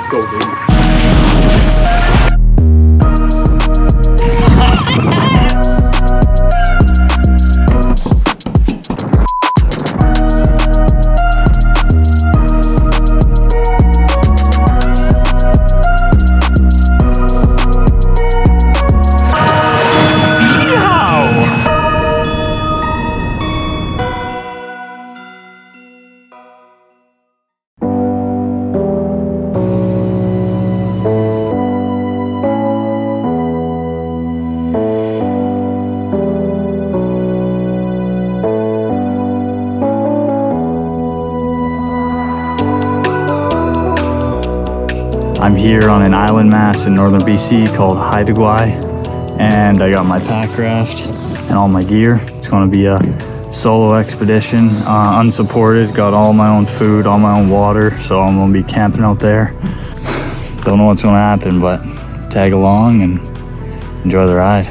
go, baby. I'm here on an island mass in northern BC called Haida Gwaii, and I got my pack raft and all my gear. It's going to be a solo expedition, unsupported, got all my own food, all my own water, so I'm going to be camping out there. Don't know what's going to happen, but tag along and enjoy the ride.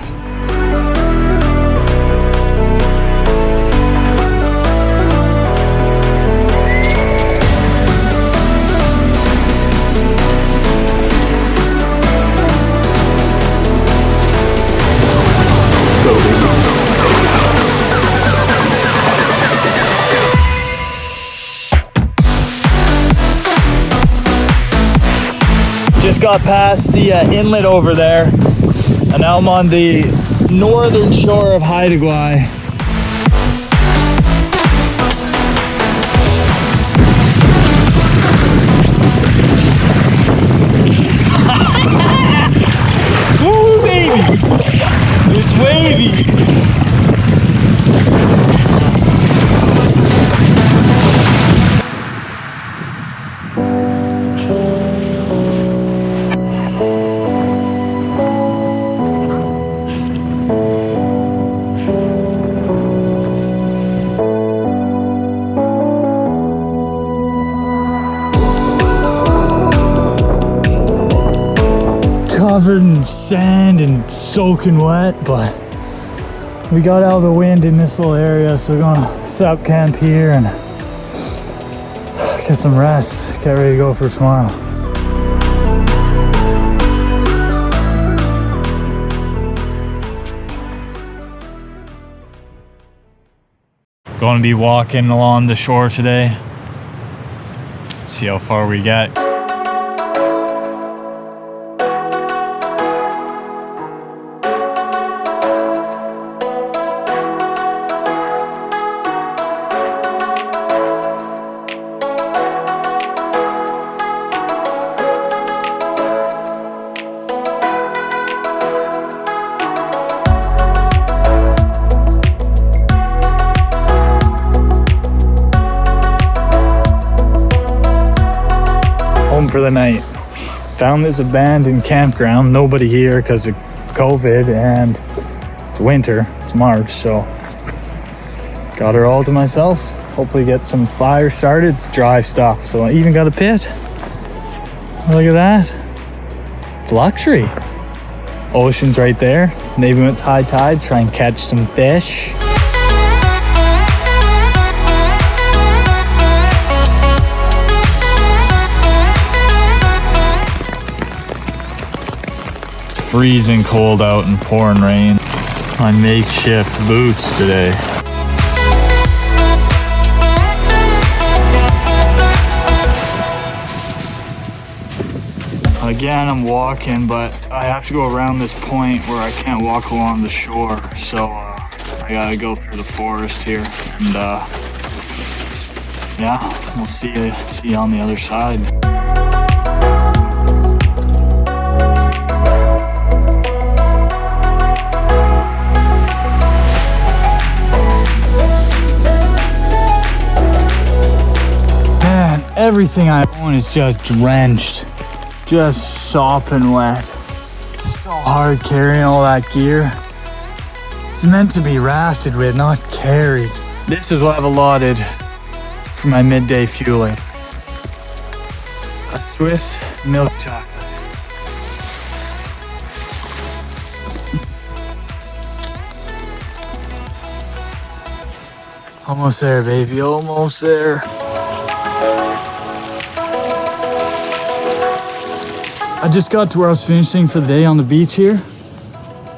Just got past the inlet over there, and now I'm on the northern shore of Haida Gwaii. Woo, baby! It's wavy! Covered in sand and soaking wet, but we got out of the wind in this little area, so we're gonna set up camp here and get some rest, get ready to go for tomorrow. Going to be walking along the shore today. See how far we get. For the night. Found this abandoned campground, nobody here because of COVID, and it's winter, it's March, so got her all to myself. Hopefully get some fire started. It's dry stuff, so I even got a pit. Look at that, it's luxury. Ocean's right there, maybe it's high tide, try and catch some fish. Freezing cold out and pouring rain. My makeshift boots today. Again, I'm walking, but I have to go around this point where I can't walk along the shore, so I gotta go through the forest here, and yeah, we'll see you on the other side. Everything I own is just drenched, just sopping wet. It's so hard carrying all that gear. It's meant to be rafted with, not carried. This is what I've allotted for my midday fueling. A Swiss milk chocolate. Almost there, baby, almost there. I just got to where I was finishing for the day on the beach here.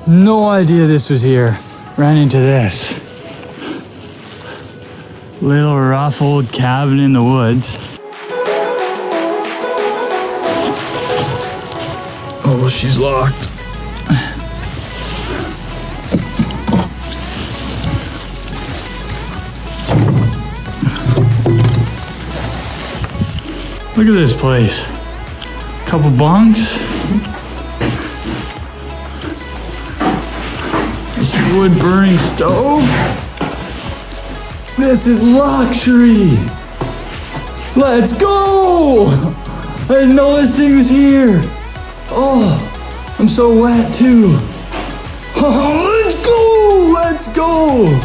No idea this was here. Ran into this. Little rough old cabin in the woods. Oh, she's locked. Look at this place. Couple bunks. This wood burning stove. This is luxury. Let's go. I didn't know this thing was here. Oh, I'm so wet too. Oh, let's go. Let's go.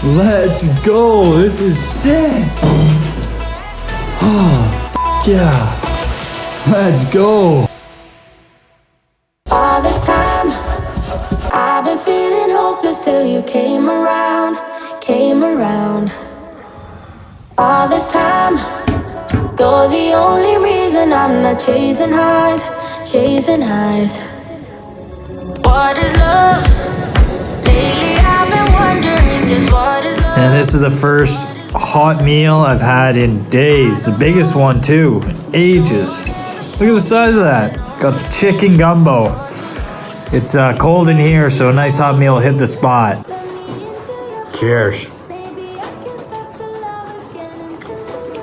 Let's go. This is sick. Oh, yeah. Let's go. All this time, I've been feeling hopeless till you came around. All this time, you're the only reason I'm not chasing highs. What is love? Lately I've been wondering just what is love. And this is the first hot meal I've had in days. The biggest one too, in ages. Look at the size of that. Got the chicken gumbo. It's cold in here, so a nice hot meal hit the spot. Cheers.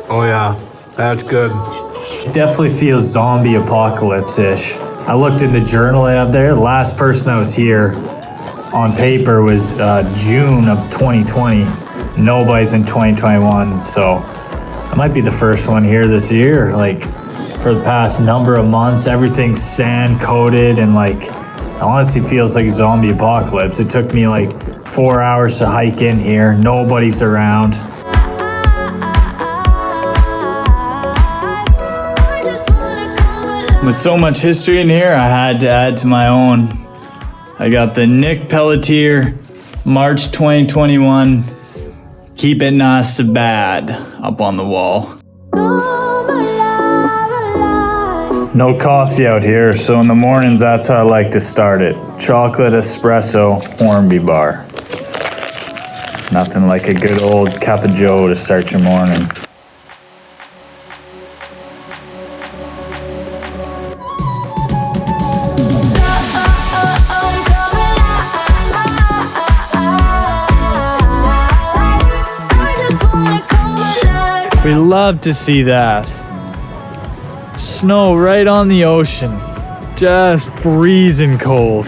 Oh yeah, that's good. It definitely feels zombie apocalypse-ish. I looked in the journal they have there. The last person that was here on paper was June of 2020. Nobody's in 2021, so I might be the first one here this year. Like, for the past number of months, everything's sand coated and like, it honestly feels like a zombie apocalypse. It took me like 4 hours to hike in here. Nobody's around. With so much history in here, I had to add to my own. I got the Nick Pelletier, March 2021, Keep It Not So Bad up on the wall. No coffee out here, so in the mornings, that's how I like to start it. Chocolate espresso Hornby bar. Nothing like a good old cup of joe to start your morning. We love to see that. Snow right on the ocean. Just freezing cold.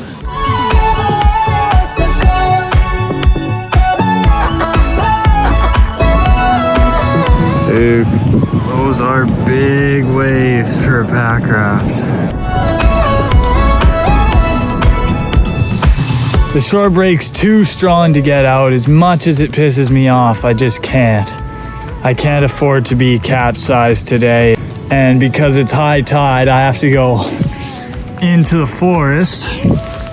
Dude, those are big waves for a pack raft. The shore break's too strong to get out. As much as it pisses me off, I just can't. I can't afford to be capsized today. And because it's high tide, I have to go into the forest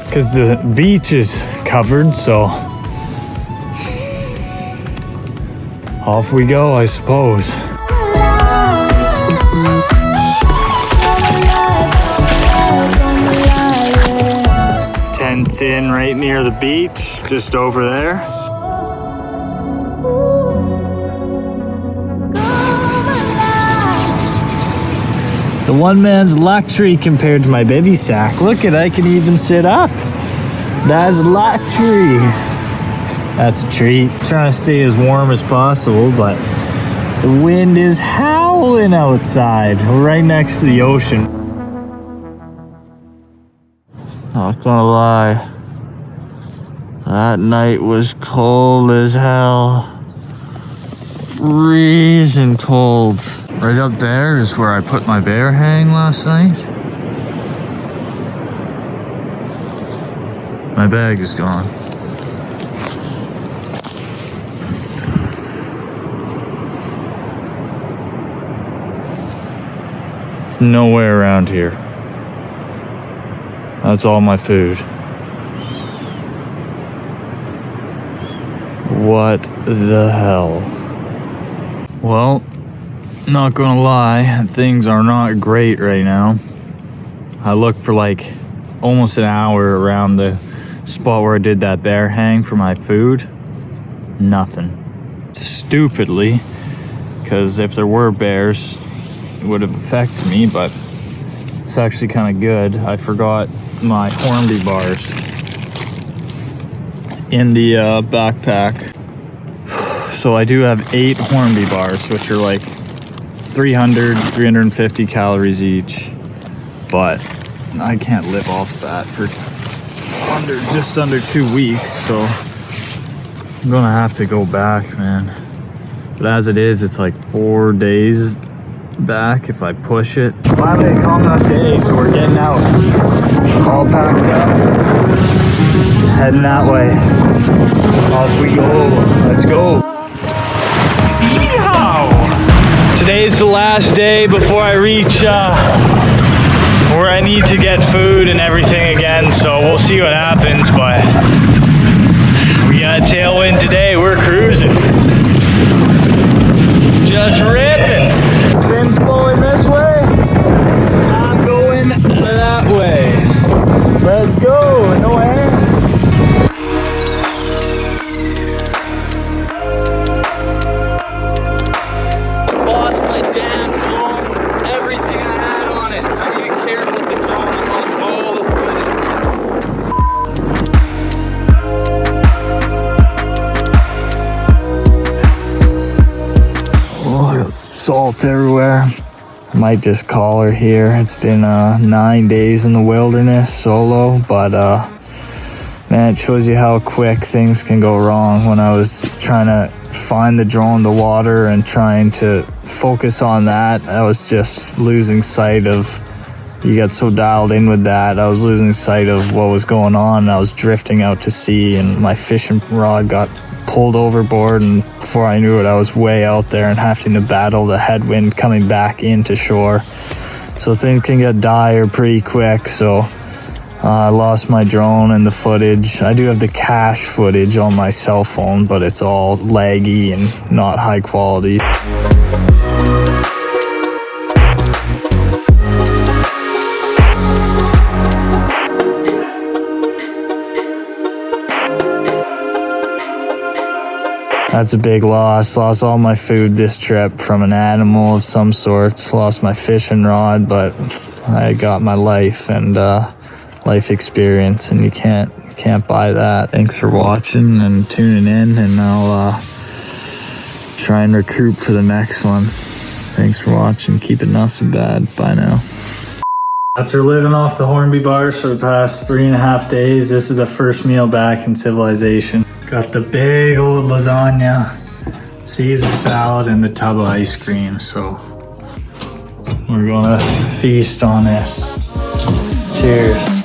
because the beach is covered, so off we go, I suppose. Tents in right near the beach, just over there. The one man's luxury compared to my baby sack. Look at, I can even sit up. That's luxury. That's a treat. Trying to stay as warm as possible, but the wind is howling outside. We're right next to the ocean. Not gonna lie, that night was cold as hell. Freezing cold. Right up there is where I put my bear hang last night. My bag is gone. It's nowhere around here. That's all my food. What the hell? Well, not gonna lie, things are not great right now. I looked for like almost an hour around the spot where I did that bear hang for my food. Nothing. Stupidly, because if there were bears, it would have affected me, but it's actually kind of good. I forgot my Hornby bars in the backpack. So I do have 8 Hornby bars, which are like 350 calories each, but I can't live off that for just under 2 weeks, so I'm gonna have to go back, man. But as it is, it's like 4 days back if I push it. Finally a calm enough day, so we're getting out. All packed up. Heading that way. Off we go. Let's go. Yeehaw! Today is the last day before I reach where I need to get food and everything again, so we'll see what happens, but we got a tailwind today. We're cruising. Just ripping. Wind's blowing this way. I'm going that way. Let's go. No hands. Lost my damn drone. Everything I had on it. I didn't even care about the drone. I lost all the footage. Oh, I got salt everywhere. I might just call her here. It's been 9 days in the wilderness solo, but man, it shows you how quick things can go wrong. When I was trying to find the drone in the water and trying to focus on that, I was just losing sight of, you got so dialed in with that, I was losing sight of what was going on. I was drifting out to sea and my fishing rod got pulled overboard, and before I knew it, I was way out there and having to battle the headwind coming back into shore. So things can get dire pretty quick. So I lost my drone and the footage. I do have the cache footage on my cell phone, but it's all laggy and not high quality. That's a big loss. Lost all my food this trip from an animal of some sorts. Lost my fishing rod, but I got my life and life experience, and you can't buy that. Thanks for watching and tuning in, and I'll try and recoup for the next one. Thanks for watching. Keep it not so bad. Bye now. After living off the Hornby bars for the past 3.5 days, this is the first meal back in civilization. Got the big old lasagna, Caesar salad, and the tub of ice cream. So we're gonna feast on this. Cheers.